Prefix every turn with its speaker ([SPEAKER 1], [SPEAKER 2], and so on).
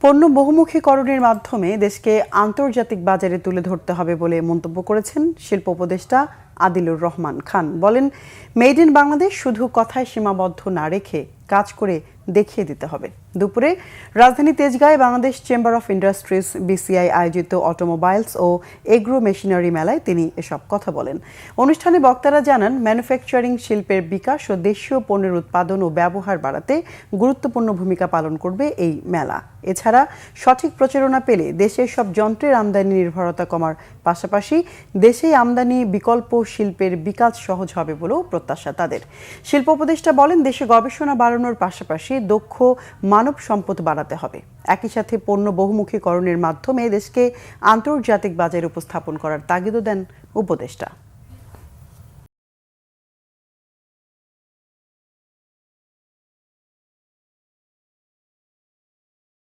[SPEAKER 1] পণ্য বহুমুখীকরণের মাধ্যমে দেশকে আন্তর্জাতিক বাজারে তুলে ধরতে হবে বলে মন্তব্য করেছেন শিল্প উপদেষ্টা আদিলুর রহমান খান। বলেন, মেড ইন বাংলাদেশ শুধু কথায় সীমাবদ্ধ না রেখে কাজ করে দেখিয়ে দিতে হবে। দুপুরে রাজধানী তেজগাঁয়ে Bangladesh chamber of industries BCI আয়োজিত অটোমোবাইলস ও এগ্রো মেশিনারি মেলায় তিনি এসব কথা বলেন। অনুষ্ঠানে বক্তারা জানান, ম্যানুফ্যাকচারিং শিল্পের বিকাশ ও দেশীয় পণ্যের উৎপাদন ও ব্যবহার বাড়াতে গুরুত্বপূর্ণ ভূমিকা পালন করবে এই মেলা। এছাড়া সঠিক প্রচারণা পেলে দেশের সব যন্ত্রের আমদানি নির্ভরতা কমার পাশাপাশি দেশেই আমদানি বিকল্প শিল্পের বিকাশ সহজ হবে বলেও প্রত্যাশা তাদের। শিল্প উপদেষ্টা বলেন, দেশে গবেষণা বাড়ানোর পাশাপাশি দক্ষ মানব সম্পদ বাড়াতে হবে। একই সাথে পণ্য বহুমুখীকরণের মাধ্যমে দেশকে আন্তর্জাতিক বাজারে উপস্থাপন করার তাগিদও দেন উপদেষ্টা।